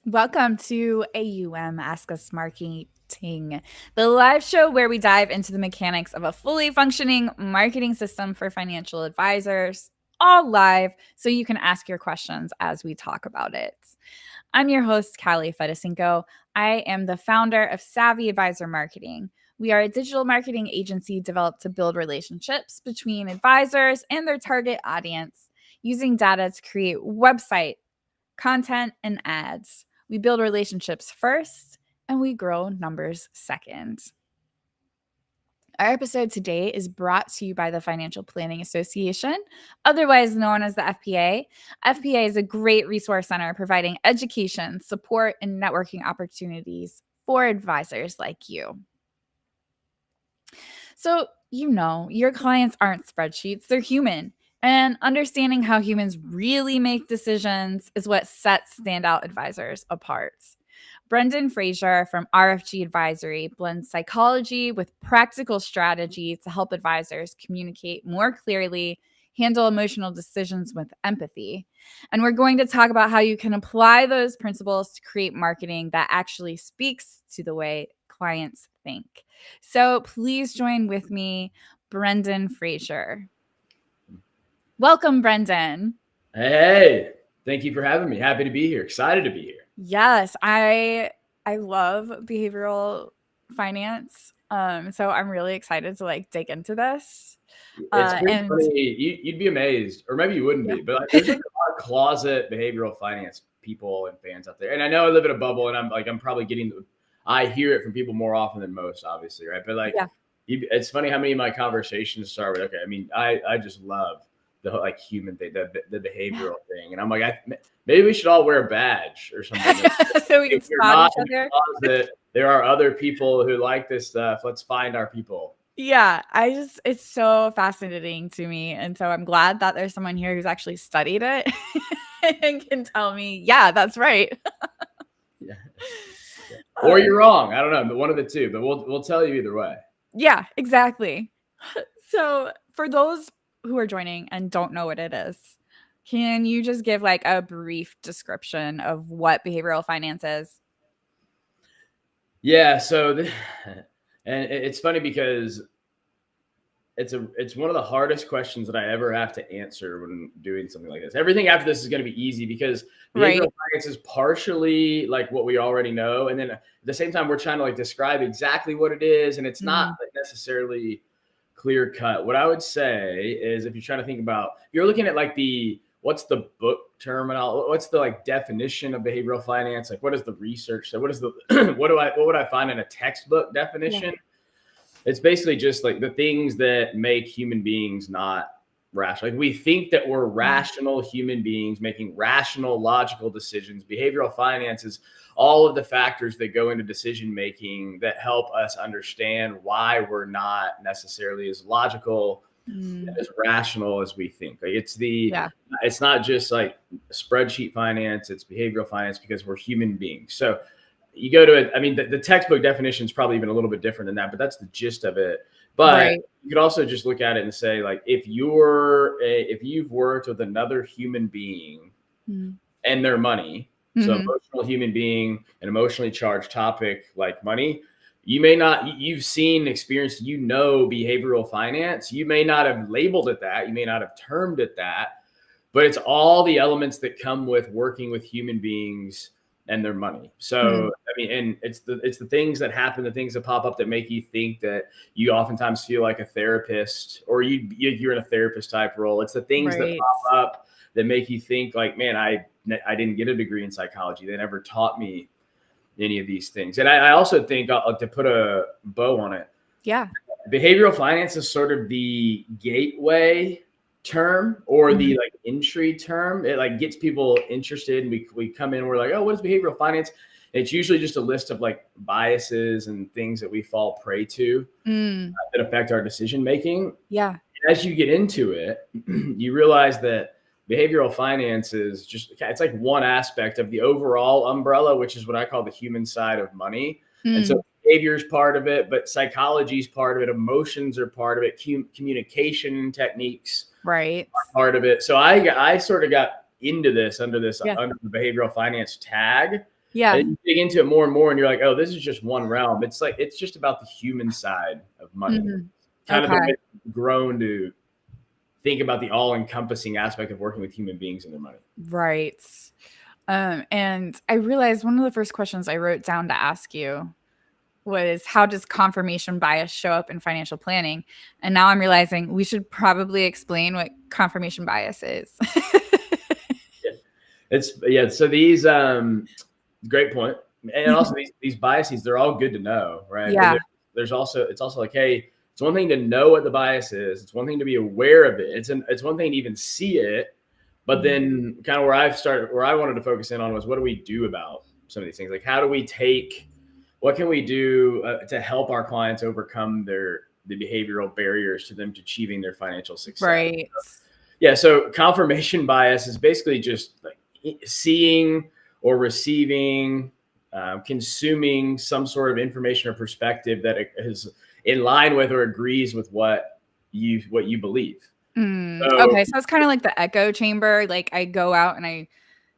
Welcome to A.U.M. Ask Us Marketing, the live show where we dive into the mechanics of a fully functioning marketing system for financial advisors, all live, so you can ask your questions as we talk about it. I'm your host, Kalli Fedusenko. I am the founder of Savvy Advisor Marketing. We are a digital marketing agency developed to build relationships between advisors and their target audience using data to create website content and ads. We build relationships first and we grow numbers second. Our episode today is brought to you by the Financial Planning Association, otherwise known as the FPA. FPA is a great resource center providing education, support, and networking opportunities for advisors like you. So, your clients aren't spreadsheets, they're human. And understanding how humans really make decisions is what sets standout advisors apart. Brendan Frazier from RFG Advisory blends psychology with practical strategy to help advisors communicate more clearly, handle emotional decisions with empathy. And we're going to talk about how you can apply those principles to create marketing that actually speaks to the way clients think. So please join with me, Brendan Frazier. Welcome, Brendan. Hey, thank you for having me. Happy to be here. Excited to be here. Yes, I love behavioral finance. So I'm really excited to dig into this. It's pretty And funny. You'd be amazed, or maybe you wouldn't yeah. be, but there's like a lot of closet behavioral finance people and fans out there. And I know I live in a bubble, and I'm probably I hear it from people more often than most, obviously, right? But Yeah. it's funny how many of my conversations start with, okay, I mean, I just love the human thing, the behavioral thing, and I'm like, maybe we should all wear a badge or something. So we can If you're spot not each in other. the closet, there are other people who like this stuff. Let's find our people. Yeah, it's so fascinating to me. And so I'm glad that there's someone here who's actually studied it and can tell me, yeah, that's right. Yeah. Or you're wrong. I don't know, but one of the two. But we'll tell you either way. Yeah, exactly. So for those who are joining and don't know what it is, can you just give a brief description of what behavioral finance is? Yeah. And it's funny because it's one of the hardest questions that I ever have to answer when doing something like this. Everything after this is going to be easy because Right. behavioral science is partially like what we already know, and then at the same time we're trying to describe exactly what it is, and it's not necessarily clear cut. What I would say is, if you're trying to think about, if you're looking at what's the book terminal, what's the definition of behavioral finance? What does the research say? What is the what would I find in a textbook definition? Yeah. It's basically just the things that make human beings not rational. We think that we're rational human beings making rational, logical decisions. Behavioral finance is all of the factors that go into decision making that help us understand why we're not necessarily as logical, as rational as we think. It's not just spreadsheet finance, it's behavioral finance because we're human beings. So you go to it. I mean, the textbook definition is probably even a little bit different than that, but that's the gist of it. But you could also just look at it and say, if you've worked with another human being and their money, so emotional human being, an emotionally charged topic like money, you've seen, experienced, behavioral finance. You may not have labeled it that, you may not have termed it that, but it's all the elements that come with working with human beings and their money. So, I mean, and it's the things that happen, the things that pop up that make you think that you oftentimes feel like a therapist, or you're in a therapist type role. It's the things that pop up that make you think man, I didn't get a degree in psychology. They never taught me any of these things. And I also think, to put a bow on it, behavioral finance is sort of the gateway term, or the entry term. It gets people interested, and we come in, we're like, oh, what is behavioral finance? And it's usually just a list of biases and things that we fall prey to that affect our decision making. Yeah. As you get into it, you realize that behavioral finance is it's one aspect of the overall umbrella, which is what I call the human side of money. And so behavior is part of it, but psychology is part of it. Emotions are part of it. Communication techniques are part of it. So I sort of got into this under the behavioral finance tag. Yeah. And you dig into it more and more, and you're like, oh, this is just one realm. It's like it's just about the human side of money. Mhm. Kind of the Okay. way we've grown to think about the all-encompassing aspect of working with human beings and their money. Right. And I realized one of the first questions I wrote down to ask you was how does confirmation bias show up in financial planning? And now I'm realizing we should probably explain what confirmation bias is. Yeah. It's yeah. So these great point. And also these biases, they're all good to know, right? But Yeah. there's also it's also like, hey, it's one thing to know what the bias is. It's one thing to be aware of it. It's one thing to even see it. But Mhm. then kind of where I wanted to focus in on was what do we do about some of these things? Like how do we take what can we do to help our clients overcome the behavioral barriers to them to achieving their financial success? Right. Yeah, so confirmation bias is basically just like seeing or receiving, consuming some sort of information or perspective that is in line with or agrees with what you believe. So Okay, so it's kind of like the echo chamber. Like I go out and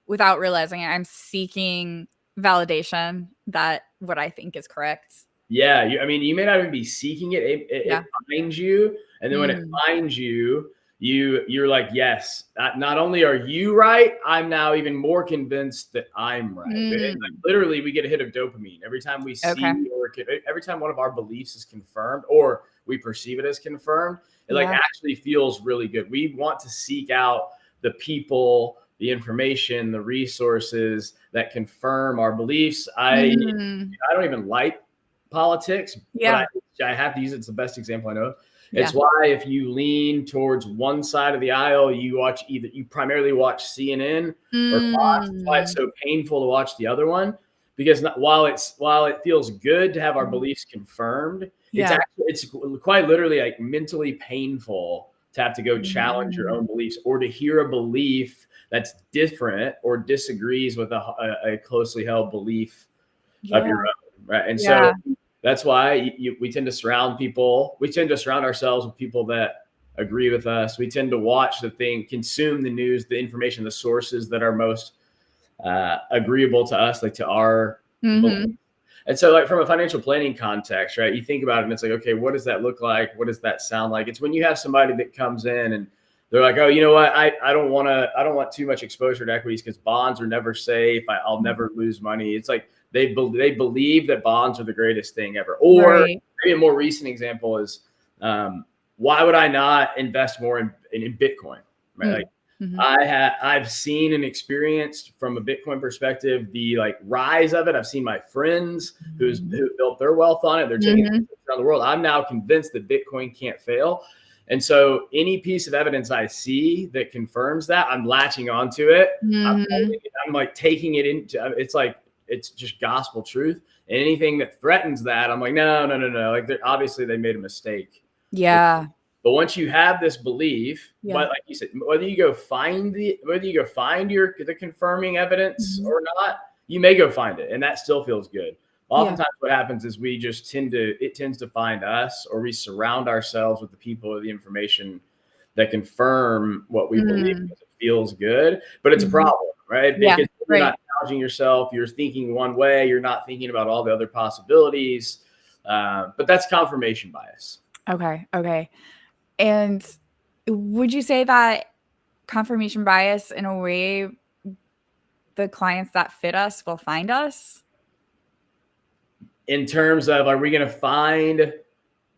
without realizing it, I'm seeking validation that what I think is correct. yeah, I mean, you may not even be seeking it. Yeah. It finds you, and then when it Mm. finds you, you're like, yes. Not only are you right, I'm now even more convinced that I'm right. Like, Mm. literally, we get a hit of dopamine every time we Okay. see or every time one of our beliefs is confirmed or we perceive it as confirmed. It like Yeah. actually feels really good. We want to seek out the people, the information, the resources that confirm our beliefs. Mm. I don't even like politics, but Yeah. I have to use it. It's the best example I know of. It's Yeah. why if you lean towards one side of the aisle, you primarily watch CNN or Fox. It's why it's Mm. so painful to watch the other one because while it feels good to have our beliefs confirmed, Yeah. it's quite literally like mentally painful to have to go challenge your Mm. own beliefs or to hear a belief that's different or disagrees with a closely held belief of Yeah. your own, right? And so Yeah. that's why we tend to we tend to surround ourselves with people that agree with us. We tend to watch consume the news, the information, the sources that are most agreeable to us, like to our belief. Mhm. And so, like from a financial planning context, right? You think about it, and it's like, okay, what does that look like? What does that sound like? It's when you have somebody that comes in and they're like, oh, you know what? I don't want too much exposure to equities because bonds are never safe. I'll never lose money. It's like they believe that bonds are the greatest thing ever. Or Right. maybe a more recent example is, why would I not invest more in Bitcoin? Right? Like Mm. Mhm. I've seen and experienced from a Bitcoin perspective the like rise of it. I've seen my friends who built their wealth on it. They're taking it Mhm. around the world. I'm now convinced that Bitcoin can't fail. And so any piece of evidence I see that confirms that, I'm latching onto it. Mhm. I'm like taking it into it's like it's just gospel truth. And anything that threatens that, I'm like, no, no, no, no. Like obviously they made a mistake. Yeah. But once you have this belief, Yeah. but like you said, whether you go find the confirming evidence Mhm. or not, you may go find it, and that still feels good. Yeah. Oftentimes, what happens is it tends to find us, or we surround ourselves with the people or the information that confirm what we believe Mm. because it feels good. But it's a Mhm. problem, right? Yeah. Because you're Right. not challenging yourself. You're thinking one way. You're not thinking about all the other possibilities. But that's confirmation bias. Okay. Okay. And would you say that confirmation bias, in a way, the clients that fit us will find us? In terms of, are we going to find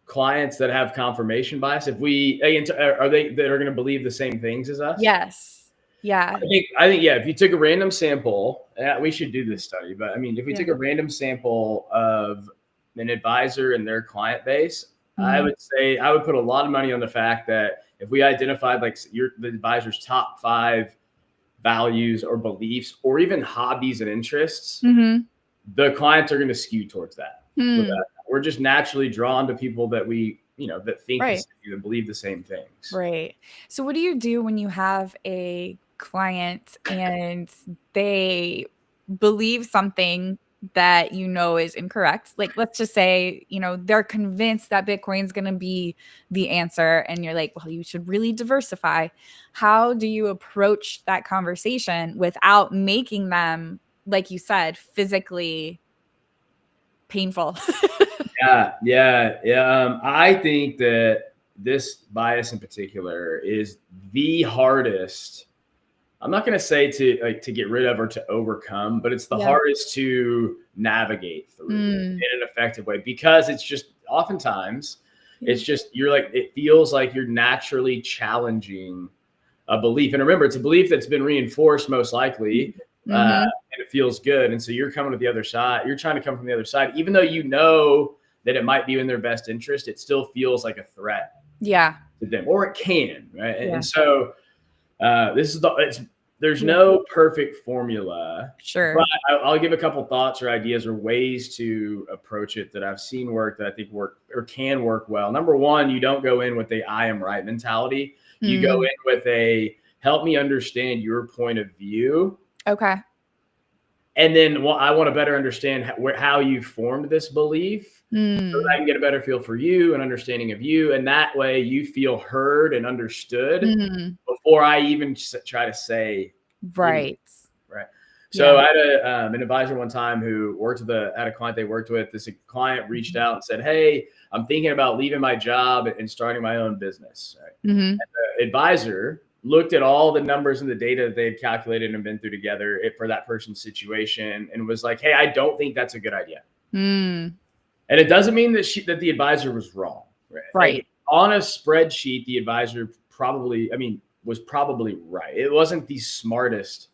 clients that have confirmation bias? If we are they that are going to believe the same things as us? Yes. Yeah. I think yeah. If you took a random sample, we should do this study. But I mean, if we Yeah. took a random sample of an advisor and their client base, I Mhm. would say I would put a lot of money on the fact that if we identified like the advisor's top 5 values or beliefs or even hobbies and interests, Mhm. the clients are going to skew towards that. With Hmm. that, we're just naturally drawn to people that that think the Right. same, that believe the same things. Right. So what do you do when you have a client and they believe something that you know is incorrect? Like, let's just say, they're convinced that Bitcoin's going to be the answer and you're like, "Well, you should really diversify." How do you approach that conversation without making them like you said, physically painful. Yeah. I think that this bias in particular is the hardest. I'm not going to say to get rid of or to overcome, but it's the hardest to navigate through in an effective way, because it's just oftentimes it's just it feels like you're naturally challenging a belief. And remember, it's a belief that's been reinforced most likely, and it feels good. And so you're coming to the other side. You're trying to come from the other side, even though you know that it might be in their best interest. It still feels like a threat to them, or it can, right? And so there's no perfect formula. Sure. But I'll give a couple thoughts or ideas or ways to approach it that I've seen work, that I think work or can work well. Number one, you don't go in with a "I am right" mentality. You go in with a "help me understand your point of view." Okay. And then, well, I want to better understand how you formed this belief, so that I can get a better feel for you and understanding of you. And that way you feel heard and understood before I even try to say anything, right. So I had an advisor one time who had a client they worked with. This client reached out and said, "Hey, I'm thinking about leaving my job and starting my own business." Right? And the advisor looked at all the numbers and the data that they had calculated and been through together for that person's situation, and was like, "Hey, I don't think that's a good idea." And it doesn't mean that the advisor was wrong. Right. Like, on a spreadsheet, the advisor was probably right. It wasn't the smartest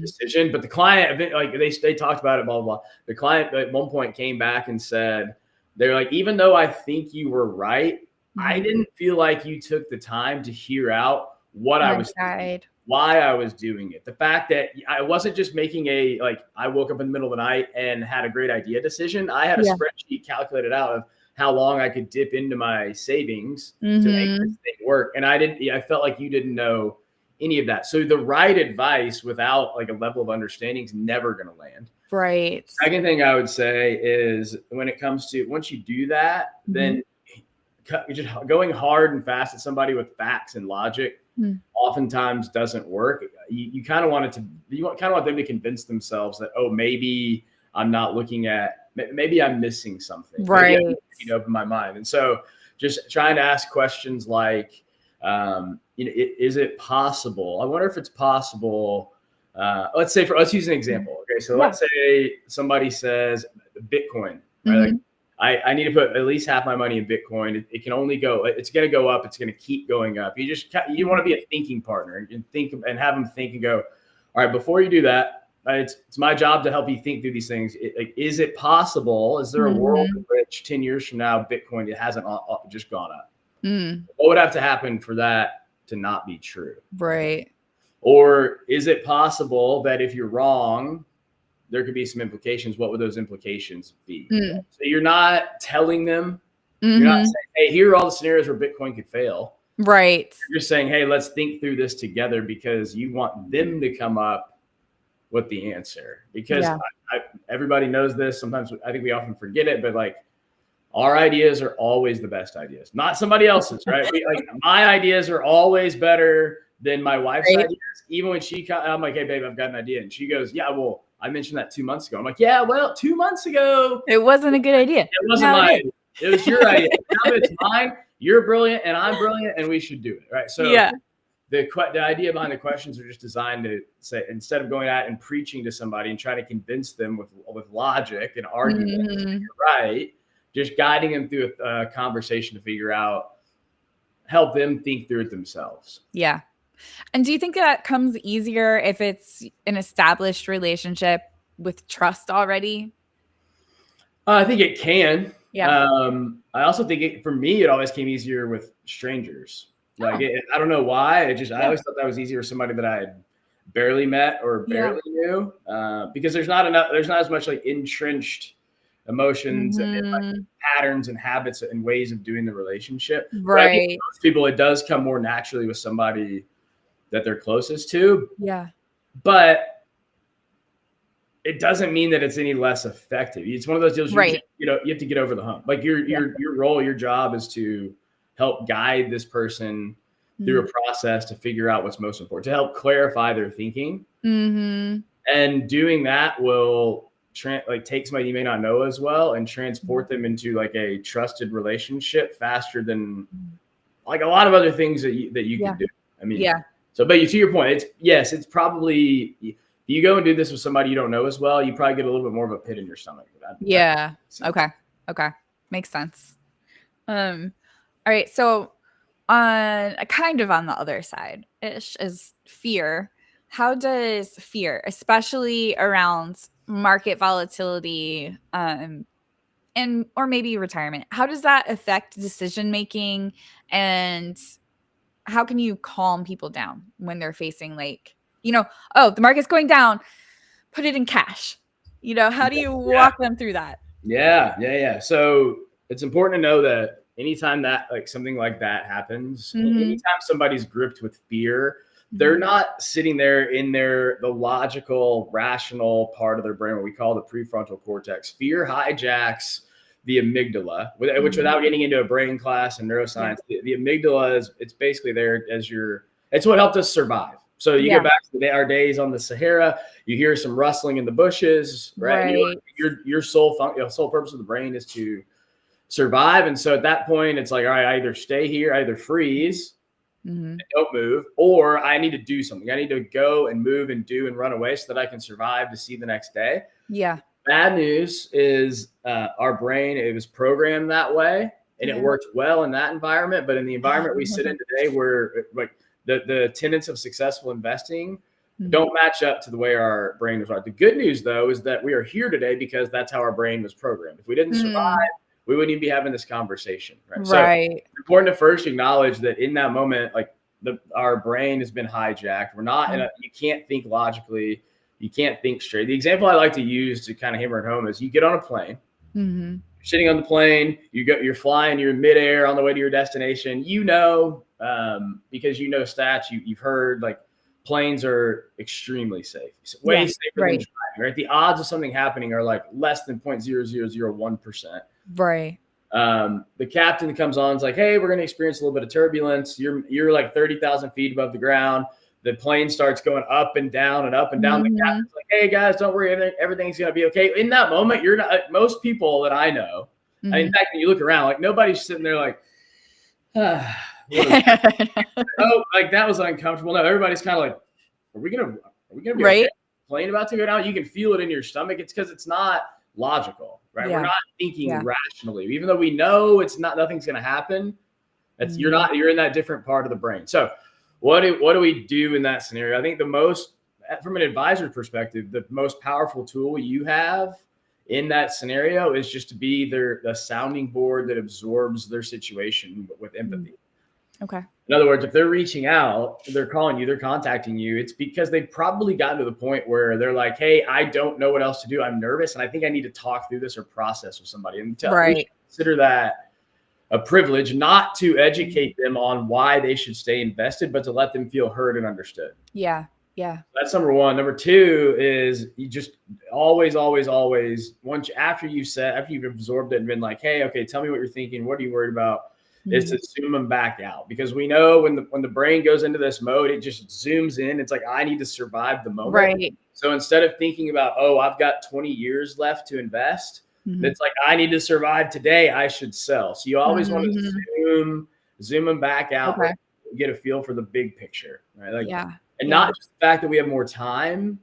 decision, but the client, like they talked about it, blah, blah, blah. The client at one point came back and said, they're like, "Even though I think you were right, I didn't feel like you took the time to hear out what I was thinking, why I was doing it. The fact that I wasn't just making I woke up in the middle of the night and had a great idea decision. I had a spreadsheet calculated out of how long I could dip into my savings to make this thing work. And I felt like you didn't know any of that." So the right advice without like a level of understanding is never going to land. Right. Second thing I would say is, when it comes to, once you do that, then just going hard and fast at somebody with facts and logic oftentimes doesn't work. You kind of want them to convince themselves that, oh, maybe I'm not looking at, maybe I'm missing something. Right. Maybe I need to open my mind. And so just trying to ask questions like, is it possible? I wonder if it's possible. Let's use an example. Okay. So let's say somebody says Bitcoin, right? Like, I need to put at least half my money in Bitcoin. It can only go, it's going to go up. It's going to keep going up. You want to be a thinking partner and think and have them think and go, all right, before you do that, it's my job to help you think through these things. Is it possible? Is there a world in which 10 years from now, Bitcoin, it hasn't just gone up? What would have to happen for that to not be true? Right. Or is it possible that if you're wrong, there could be some implications? What would those implications be? So you're not telling them, you're not saying, "Hey, here are all the scenarios where Bitcoin could fail." Right. You're just saying, "Hey, let's think through this together," because you want them to come up with the answer. Because everybody knows this. Sometimes I think we often forget it, but like, our ideas are always the best ideas, not somebody else's, right? My ideas are always better than my wife's ideas. Even when I'm like, "Hey, babe, I've got an idea," and she goes, "Yeah, well, I mentioned that 2 months ago." I'm like, "Yeah, well, 2 months ago, it wasn't a good idea. It wasn't mine. It was your idea. Now that it's mine, you're brilliant and I'm brilliant, and we should do it." Right. So the idea behind the questions are just designed to say, instead of going out and preaching to somebody and trying to convince them with logic and argument that you're right, just guiding them through a conversation to help them think through it themselves. Yeah. And do you think that comes easier if it's an established relationship with trust already? I think it can. Yeah. I also think for me, it always came easier with strangers. Like, I don't know why. I always thought that was easier with somebody that I had barely met or barely knew, because there's not as much like entrenched emotions and like patterns and habits and ways of doing the relationship. Right. But I think for most people, it does come more naturally with somebody that they're closest to. Yeah. But it doesn't mean that it's any less effective. It's one of those deals, you have to get over the hump. Like your role, your job is to help guide this person through a process to figure out what's most important, to help clarify their thinking. And doing that will take somebody you may not know as well and transport them into like a trusted relationship faster than like a lot of other things that you Yeah. could do. I mean, Yeah. so, but to your point, it's probably, if you go and do this with somebody you don't know as well, you probably get a little bit more of a pit in your stomach. Yeah. Okay. Okay. Makes sense. All right. So on kind of on the other side ish is fear. How does fear, especially around market volatility, and or maybe retirement, how does that affect decision making, and how can you calm people down when they're facing like, oh, the market's going down, put it in cash. How do you Yeah. walk them through that? Yeah. So it's important to know that anytime that like something like that happens, anytime somebody's gripped with fear, they're not sitting there in the logical, rational part of their brain, what we call the prefrontal cortex. Fear hijacks the amygdala, which without getting into a brain class and neuroscience, the amygdala it's basically there as it's what helped us survive. So you go back to our days on the Sahara, you hear some rustling in the bushes, right? Right. Your sole purpose of the brain is to survive. And so at that point, it's like, all right, I either stay here, I either freeze, and don't move, or I need to do something. I need to go and move and do and run away so that I can survive to see the next day. Yeah. Bad news is our brain, it was programmed that way and it worked well in that environment. But in the environment we sit in today, where like the tenets of successful investing don't match up to the way our brain was wired. The good news, though, is that we are here today because that's how our brain was programmed. If we didn't survive, we wouldn't even be having this conversation. Right. So it's important to first acknowledge that in that moment, like our brain has been hijacked. We're not you can't think logically. You can't think straight. The example I like to use to kind of hammer it home is you get on a plane. You're sitting on the plane, you're flying, you're in midair on the way to your destination. Because you know stats, you've heard like planes are extremely safe. It's way safer than driving, right? The odds of something happening are like less than 0.0001%. Right. The captain comes on, is like, hey, we're going to experience a little bit of turbulence. You're like 30,000 feet above the ground. The plane starts going up and down and up and down. The captain's like, hey guys, don't worry, everything's going to be okay. In that moment, you're not, most people that I know, in fact, when you look around, like nobody's sitting there like, oh, like that was uncomfortable. No, everybody's kind of like, are we gonna be okay? Plane about to go down. You can feel it in your stomach. It's because it's not logical, right? We're not thinking rationally, even though we know nothing's gonna happen. That's you're in that different part of the brain. So what do we do in that scenario? I think from an advisor's perspective, the most powerful tool you have in that scenario is just to be the sounding board that absorbs their situation with empathy. Okay. In other words, if they're reaching out, they're calling you, they're contacting you, it's because they've probably gotten to the point where they're like, hey, I don't know what else to do. I'm nervous and I think I need to talk through this or process with somebody. And we consider that a privilege, not to educate them on why they should stay invested, but to let them feel heard and understood. Yeah. Yeah. That's number one. Number two is you just always, after you've absorbed it and been like, hey, okay, tell me what you're thinking. What are you worried about? Is to zoom them back out, because we know when the brain goes into this mode, it just zooms in. It's like, I need to survive the moment. Right. So instead of thinking about, oh, I've got 20 years left to invest, it's like, I need to survive today. I should sell. So you always want to zoom them back out, get a feel for the big picture, right? Like, and not just the fact that we have more time,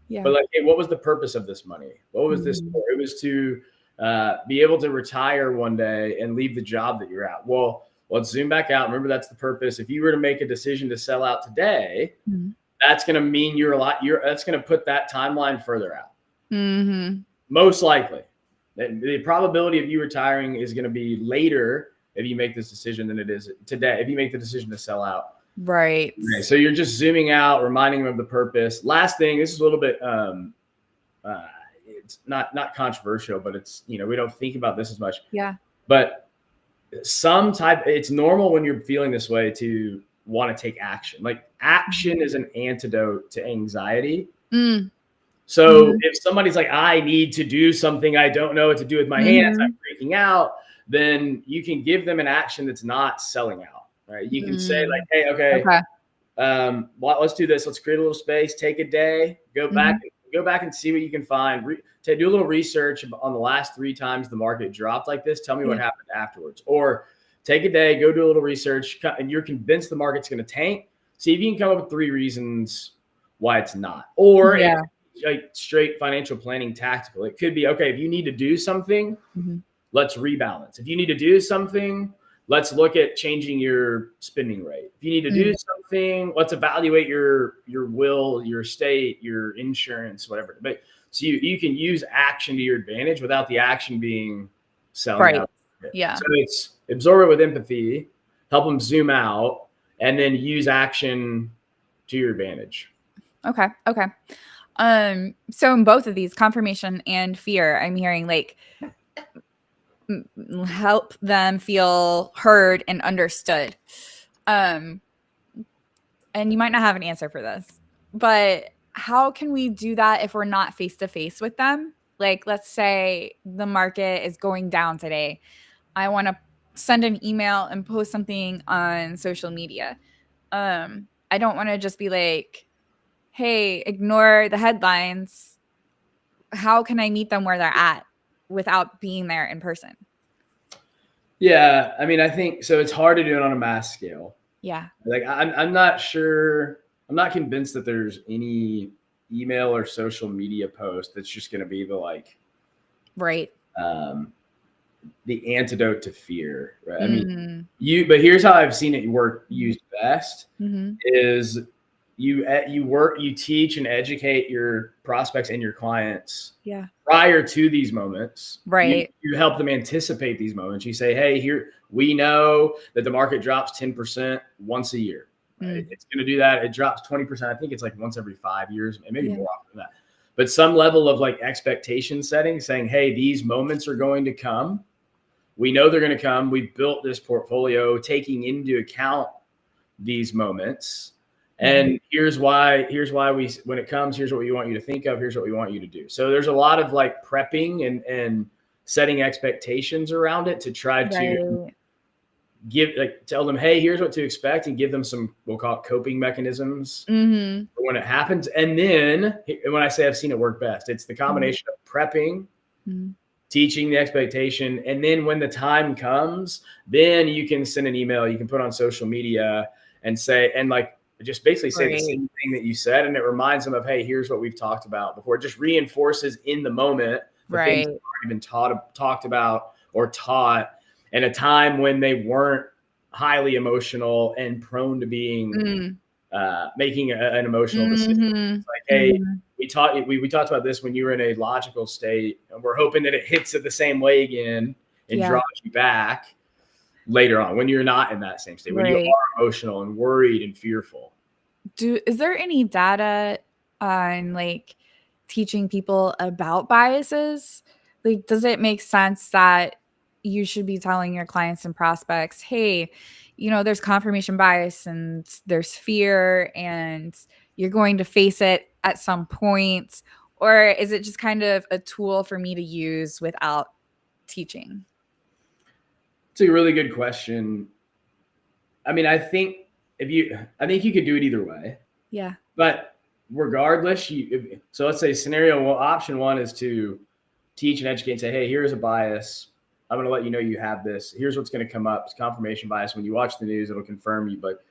but like, hey, what was the purpose of this money? What was this for? It was to be able to retire one day and leave the job that you're at. Well, let's zoom back out. Remember, that's the purpose. If you were to make a decision to sell out today, that's going to mean that's going to put that timeline further out. Most likely. The probability of you retiring is going to be later if you make this decision than it is today, if you make the decision to sell out. Right. Okay, so you're just zooming out, reminding them of the purpose. Last thing, this is a little bit, it's not controversial, but it's, we don't think about this as much. Yeah. But it's normal when you're feeling this way to want to take action. Like, action is an antidote to anxiety. So if somebody's like, I need to do something, I don't know what to do with my hands, I'm freaking out, then you can give them an action that's not selling out, right? You can say like, hey, okay. Let's do this. Let's create a little space, take a day, go back and go back and see what you can find. Do a little research on the last 3 times the market dropped like this. Tell me what happened afterwards. Or take a day, go do a little research, and you're convinced the market's going to tank. See if you can come up with 3 reasons why it's not. Or if like straight financial planning tactical. It could be, okay, if you need to do something, let's rebalance. If you need to do something, let's look at changing your spending rate. If you need to do something, let's evaluate your will, your estate, your insurance, whatever. But so you can use action to your advantage without the action being selling out. Yeah. So it's absorb it with empathy, help them zoom out, and then use action to your advantage. Okay. So in both of these, confirmation and fear, I'm hearing like help them feel heard and understood. And you might not have an answer for this, but how can we do that if we're not face to face with them? Like, let's say the market is going down today. I want to send an email and post something on social media. I don't want to just be like, hey, ignore the headlines. How can I meet them where they're at without being there in person? Yeah, I mean, I think so. It's hard to do it on a mass scale. Yeah. Like I'm not sure. I'm not convinced that there's any email or social media post that's just going to be the like, right. The antidote to fear, right? I mean, but here's how I've seen it work used best is you teach and educate your prospects and your clients prior to these moments. Right. You help them anticipate these moments. You say, hey, here, we know that the market drops 10% once a year. Right? It's going to do that. It drops 20%. I think it's like once every 5 years, and maybe more often than that. But some level of like expectation setting, saying, hey, these moments are going to come. We know they're going to come. We've built this portfolio taking into account these moments. And here's why when it comes, here's what we want you to think of. Here's what we want you to do. So there's a lot of like prepping and setting expectations around it to try to tell them, hey, here's what to expect, and give them some, we'll call it coping mechanisms for when it happens. And then when I say I've seen it work best, it's the combination of prepping, teaching the expectation. And then when the time comes, then you can send an email, you can put on social media and say, and like, just basically say the same thing that you said. And it reminds them of, hey, here's what we've talked about before. It just reinforces in the moment the things that have already been talked about or taught in a time when they weren't highly emotional and prone to being making an emotional decision. It's like, hey, we talked about this when you were in a logical state, and we're hoping that it hits it the same way again and draws you back later on when you're not in that same state, when you are emotional and worried and fearful. Is there any data on like teaching people about biases? Like, does it make sense that you should be telling your clients and prospects, hey, there's confirmation bias and there's fear and you're going to face it at some point? Or is it just kind of a tool for me to use without teaching? It's a really good question. I mean, I think you could do it either way. Yeah. But regardless, so let's say option 1 is to teach and educate and say, hey, here's a bias. I'm going to let you know you have this. Here's what's going to come up. It's confirmation bias. When you watch the news, it'll confirm you. But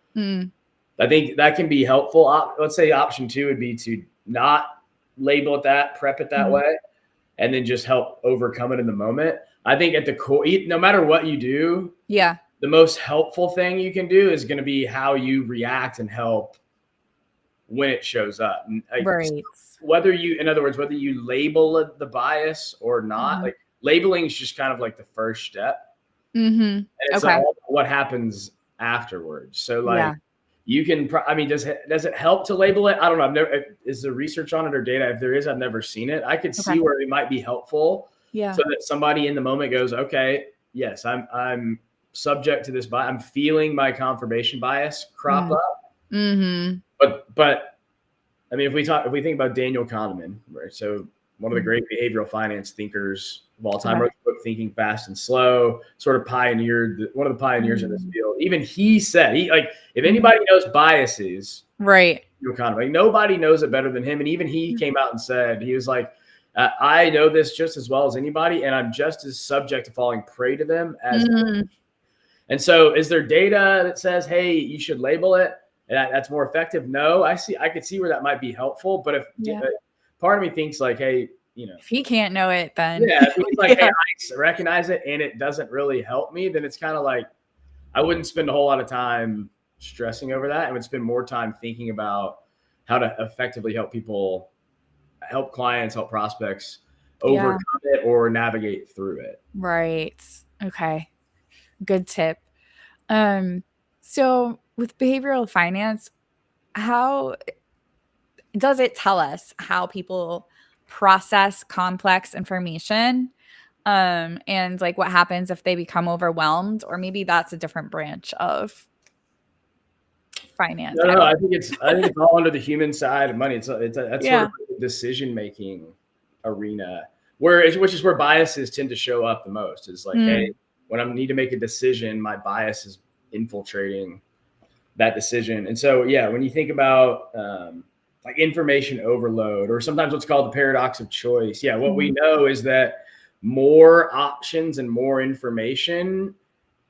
I think that can be helpful. Let's say option 2 would be to not label it that, prep it that way, and then just help overcome it in the moment. I think at the core, no matter what you do, the most helpful thing you can do is going to be how you react and help when it shows up. Like, whether you label the bias or not, like labeling is just kind of like the first step. And it's all what happens afterwards. So like you can, does it help to label it? I don't know. Is there research on it or data? If there is, I've never seen it. I could see where it might be helpful. So that somebody in the moment goes, okay, yes, I'm subject to this bias. I'm feeling my confirmation bias crop up. But I mean, if we think about Daniel Kahneman, right? So one of the great behavioral finance thinkers of all time, wrote the book thinking fast and slow, sort of pioneered, one of the pioneers in this Mm. field. Even he said, if Mhm. anybody knows biases, Right. economy, nobody knows it better than him. And even he came out and said, he was like, I know this just as well as anybody, and I'm just as subject to falling prey to them as. Mm. And so, is there data that says, "Hey, you should label it, and that's more effective"? No, I could see where that might be helpful, but if Yeah. part of me thinks like, "Hey, If he can't know it, then yeah," if he's like, "Hey, yeah. I recognize it, and it doesn't really help me," then it's kind of like I wouldn't spend a whole lot of time stressing over that. I would spend more time thinking about how to effectively help people, help clients, help prospects Yeah. overcome it or navigate through it. Right. Okay. Good tip. So with behavioral finance, how does it tell us how people process complex information? And like what happens if they become overwhelmed, or maybe that's a different branch of finance. No, I no, don't I think it's all under the human side of money. That's sort Yeah. of like a decision making arena, which is where biases tend to show up the most. Is like, hey, Mm. when I need to make a decision, my bias is infiltrating that decision. And so, yeah, when you think about like information overload, or sometimes what's called the paradox of choice, yeah, what we Mhm. know is that more options and more information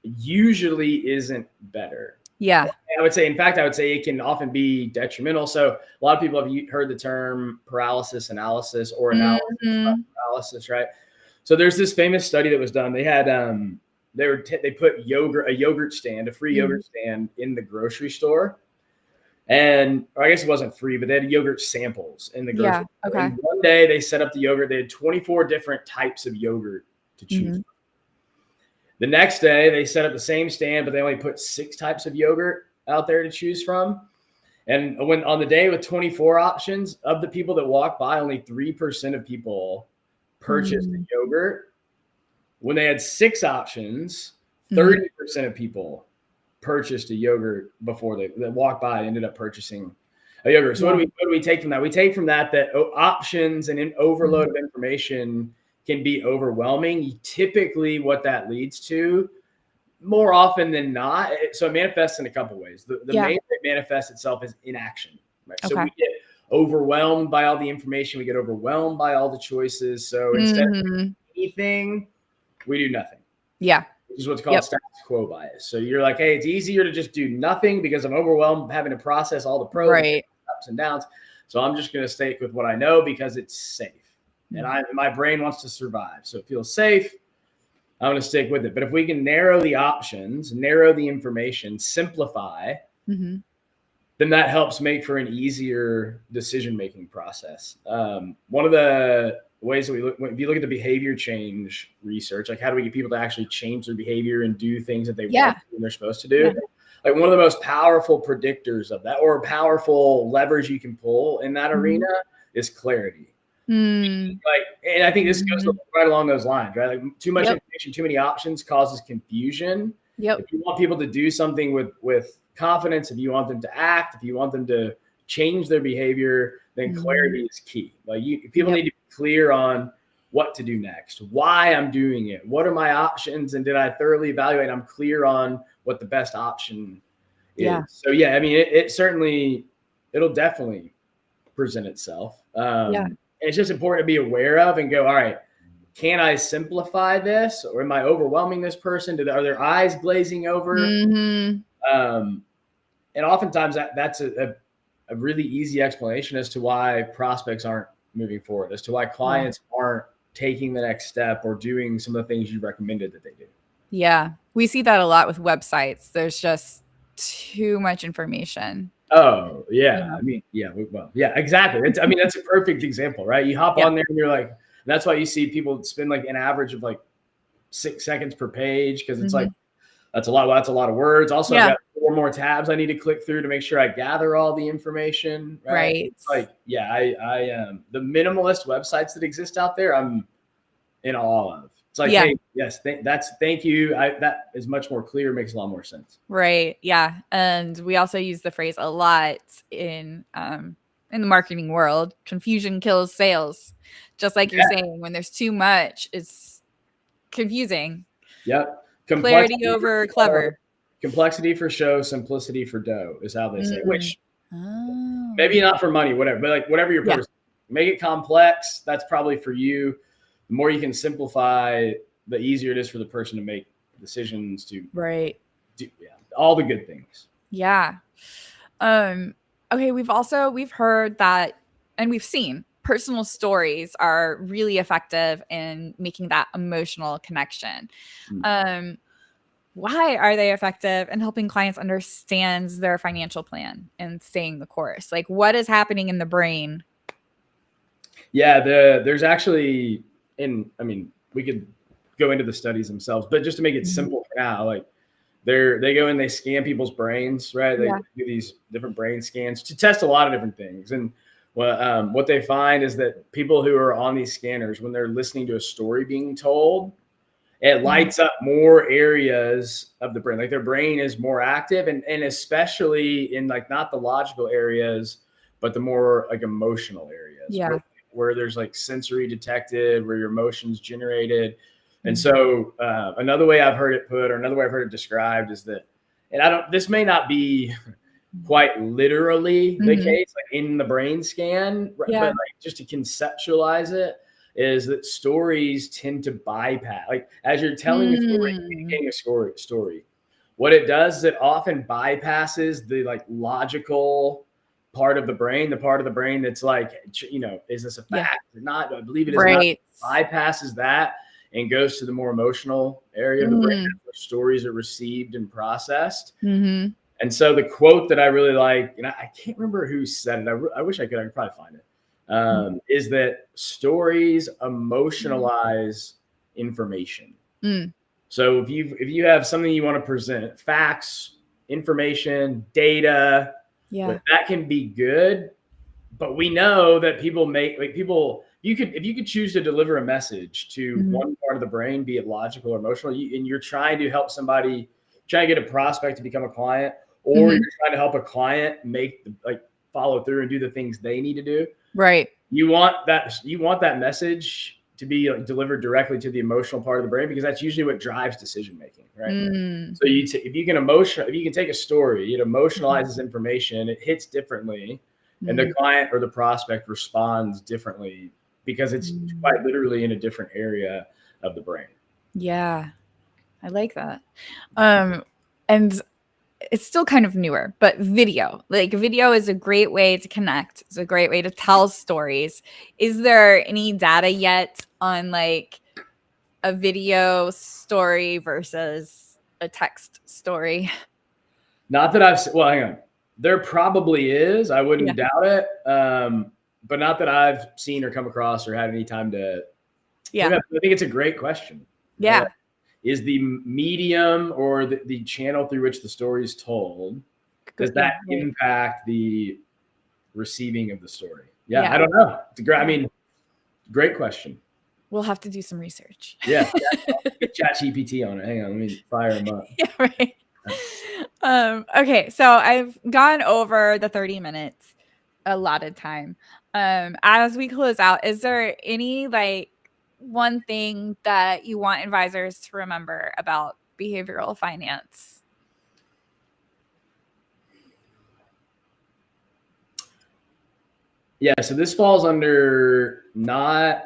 usually isn't better. Yeah. In fact, I would say it can often be detrimental. So a lot of people have heard the term paralysis analysis or analysis by Mhm. paralysis, right? So there's this famous study that was done. They had they put a yogurt stand, a free Mhm. yogurt stand in the grocery store, and or I guess it wasn't free, but they had yogurt samples in the Yeah. grocery store. Okay. And one day they set up the yogurt. They had 24 different types of yogurt to choose. Mhm. The next day, they set up the same stand, but they only put 6 types of yogurt out there to choose from. And when on the day with 24 options, of the people that walked by, only 3% of people purchased the Mm. yogurt. When they had 6 options, Mhm. 30% of people purchased a yogurt before they walked by and ended up purchasing a yogurt. So Yeah. what do we take from that? We take from that options and an overload Mhm. of information can be overwhelming. Typically, what that leads to, more often than not, so it manifests in a couple ways. The Yeah. main way it manifests itself is inaction, right? So Okay. we get overwhelmed by all the information, we get overwhelmed by all the choices. So instead of Mhm. anything, we do nothing, Yeah. which is what's called Yep. status quo bias. So you're like, hey, it's easier to just do nothing because I'm overwhelmed having to process all the pros and Right. ups and downs. So I'm just going to stick with what I know because it's safe. And Mhm. my brain wants to survive. So it feels safe. I'm going to stick with it. But if we can narrow the options, narrow the information, simplify, Mhm. then that helps make for an easier decision-making process. One of the ways that if you look at the behavior change research, like how do we get people to actually change their behavior and do things that they want Yeah. to do and they're supposed to Yeah. do? Like one of the most powerful predictors of that, or powerful levers you can pull in that arena, Mhm. is clarity. Mm. And I think this goes Mhm. right along those lines, right? Like too much Yep. information, too many options causes confusion. If Yep. you want people to do something with confidence, if you want them to act, if you want them to change their behavior, then Mhm. clarity is key. People Yep. need to be clear on what to do next, why I'm doing it, what are my options, and did I thoroughly evaluate? I'm clear on what the best option is. Yeah. So yeah, I mean, it certainly, it'll definitely present itself. Yeah. And it's just important to be aware of and go, all right, can I simplify this, or am I overwhelming this person? Are their eyes glazing over? Mhm. Um, and oftentimes that's a really easy explanation as to why prospects aren't moving forward, as to why Yeah. clients aren't taking the next step or doing some of the things you recommended that they do. Yeah. We see that a lot with websites. There's just too much information. Oh yeah, Yeah. I mean yeah, well yeah, exactly. I mean that's a perfect example, right? You hop Yeah. on there and you're like, and that's why you see people spend like an average of like 6 seconds per page because it's like Mhm. that's a lot. Well, that's a lot of words. Also, I've Yeah. got 4 more tabs I need to click through to make sure I gather all the information. Right? Right. It's like, yeah, I the minimalist websites that exist out there, I'm in awe of. It's like, Yeah. hey, yes, thank you. That is much more clear. Makes a lot more sense. Right. Yeah. And we also use the phrase a lot in the marketing world. Confusion kills sales. Just like you're Yeah, saying, when there's too much, it's confusing. Yep. Clarity over clever. Complexity for show, simplicity for dough is how they say it. Which Oh. maybe not for money, whatever, but like whatever your purpose. Make it complex. That's probably for you. The more you can simplify, the easier it is for the person to make decisions to do all the good things. Yeah. Okay, we've heard that, and we've seen personal stories are really effective in making that emotional connection. Why are they effective in helping clients understand their financial plan and staying the course? Like, what is happening in the brain? Yeah, there's actually, we could go into the studies themselves, but just to make it simple for now, like they go and they scan people's brains, right? They do these different brain scans to test a lot of different things. And what they find is that people who are on these scanners, when they're listening to a story being told, it lights up more areas of the brain. Like their brain is more active, and especially in like not the logical areas, but the more like emotional areas where there's like sensory detected, where your emotions generated. And so another way I've heard it put, or another way I've heard it described is that, and this may not be quite literally the case, like in the brain scan, but like just to conceptualize it, is that stories tend to bypass, like as you're telling a story, communicating a story, what it does is it often bypasses the like logical part of the brain, the part of the brain that's like, is this a fact or not? Do I believe it is not? Bypasses that and goes to the more emotional area of the brain where stories are received and processed. And so the quote that I really like, and I can't remember who said it. I wish I could probably find it. Is that stories emotionalize information. So if you have something you want to present, facts, information, data, that can be good. But we know that if you could choose to deliver a message to one part of the brain, be it logical or emotional, and you're trying to help somebody, trying to get a prospect to become a client, or you're trying to help a client follow through and do the things they need to do. Right. You want that message to be delivered directly to the emotional part of the brain, because that's usually what drives decision making, right? So if you can take a story, it emotionalizes information, it hits differently, and the client or the prospect responds differently because it's quite literally in a different area of the brain. Yeah, I like that. And it's still kind of newer, but video is a great way to connect. It's a great way to tell stories. Is there any data yet on like a video story versus a text story? Not that hang on. There probably is. I wouldn't doubt it. But not that I've seen or come across or had any time to. I think it's a great question. Yeah. Is the medium or the channel through which the story is told, does that impact the receiving of the story? Yeah. I don't know. It's great question. We'll have to do some research. Yeah. Get ChatGPT on it. Hang on. Let me fire him up. Yeah, right. Okay, so I've gone over the 30 minutes allotted time. As we close out, is there any one thing that you want advisors to remember about behavioral finance? Yeah, so this falls under I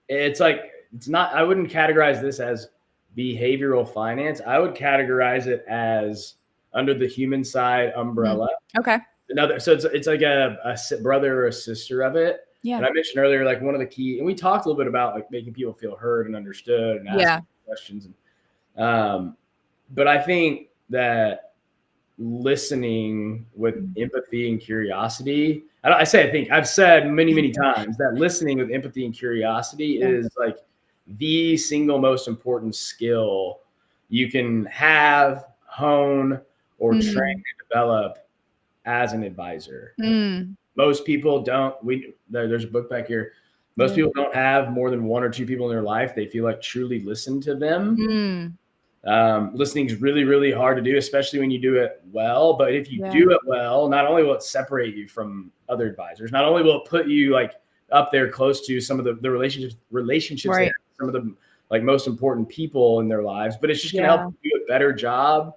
wouldn't categorize this as behavioral finance. I would categorize it as under the human side umbrella. Okay. So it's like a brother or a sister of it. Yeah. And I mentioned earlier, like one of the key, and we talked a little bit about like making people feel heard and understood and asking questions. But I think that listening with empathy and curiosity, I've said many times that listening with empathy and curiosity is like the single most important skill you can have, hone, or train and develop as an advisor. Most people don't. There's a book back here. Most people don't have more than one or two people in their life they feel like truly listen to them. Listening is really, really hard to do, especially when you do it well. But if you do it well, not only will it separate you from other advisors, not only will it put you like up there close to some of the relationships, some of the like most important people in their lives, but it's just going to help you do a better job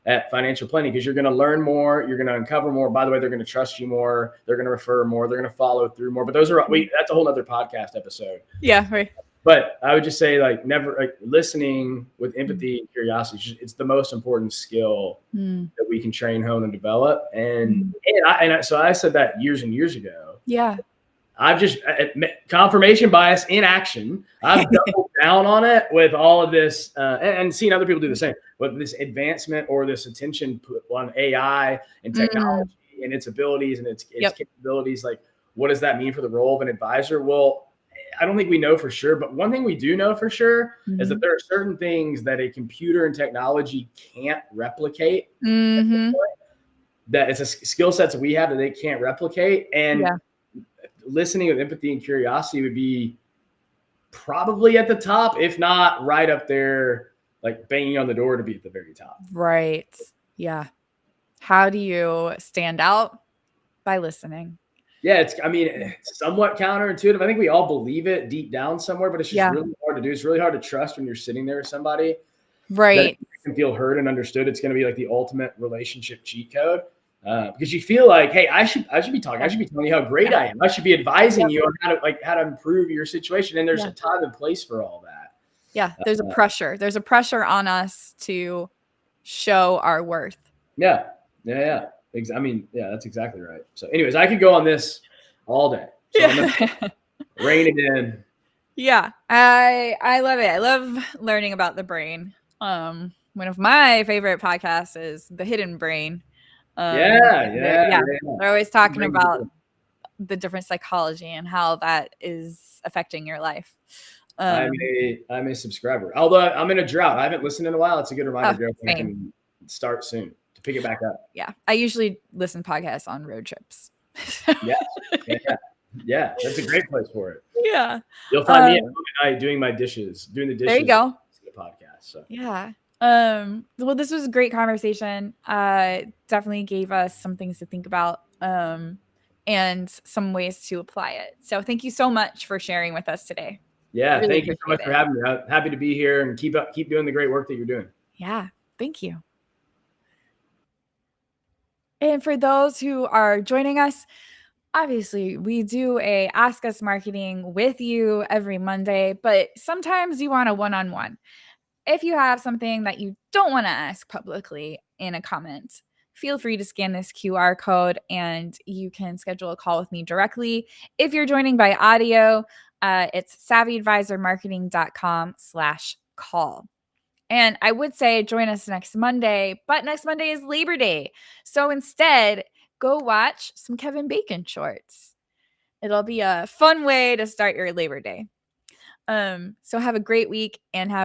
at financial planning because you're going to learn more, you're going to uncover more. By the way, they're going to trust you more, they're going to refer more, they're going to follow through more. But those are that's a whole other podcast episode. Yeah, right. But I would just say listening with empathy and curiosity. It's the most important skill that we can train, hone, and develop. So I said that years and years ago. Yeah. I've just confirmation bias in action. I've doubled down on it with all of this and seen other people do the same. With this advancement or this attention put on AI and technology and its abilities and its capabilities, like what does that mean for the role of an advisor? Well, I don't think we know for sure, but one thing we do know for sure is that there are certain things that a computer and technology can't replicate. That it's a skill sets that we have that they can't replicate. And listening with empathy and curiosity would be probably at the top, if not right up there, like banging on the door to be at the very top. Right. Yeah. How do you stand out? By listening. Yeah, it's somewhat counterintuitive. I think we all believe it deep down somewhere, but it's just really hard to do. It's really hard to trust when you're sitting there with somebody. Right. That can feel heard and understood. It's going to be like the ultimate relationship cheat code. Because you feel like, hey, I should be talking. I should be telling you how great I am. I should be advising you on how to improve your situation. And there's a time and place for all that. Yeah, there's a pressure. There's a pressure on us to show our worth. Yeah. I mean, that's exactly right. So anyways, I could go on this all day. So I'm gonna rein it in. Yeah, I love it. I love learning about the brain. One of my favorite podcasts is The Hidden Brain. They're always talking about the different psychology and how that is affecting your life. I'm a subscriber. Although I'm in a drought. I haven't listened in a while. It's a good reminder I can start soon to pick it back up. Yeah. I usually listen to podcasts on road trips. Yeah. That's a great place for it. Yeah. You'll find me at home at night doing the dishes. There you go. The podcast. So. Yeah. Well, this was a great conversation. Definitely gave us some things to think about, and some ways to apply it. So thank you so much for sharing with us today. Yeah. Really thank you so much for having me. I'm happy to be here and keep doing the great work that you're doing. Yeah. Thank you. And for those who are joining us, obviously, we do a Ask Us Marketing with you every Monday, but sometimes you want a one-on-one. If you have something that you don't want to ask publicly in a comment, feel free to scan this QR code and you can schedule a call with me directly. If you're joining by audio, it's savvyadvisormarketing.com/call. And I would say join us next Monday, but next Monday is Labor Day. So instead, go watch some Kevin Bacon shorts. It'll be a fun way to start your Labor Day. So have a great week and have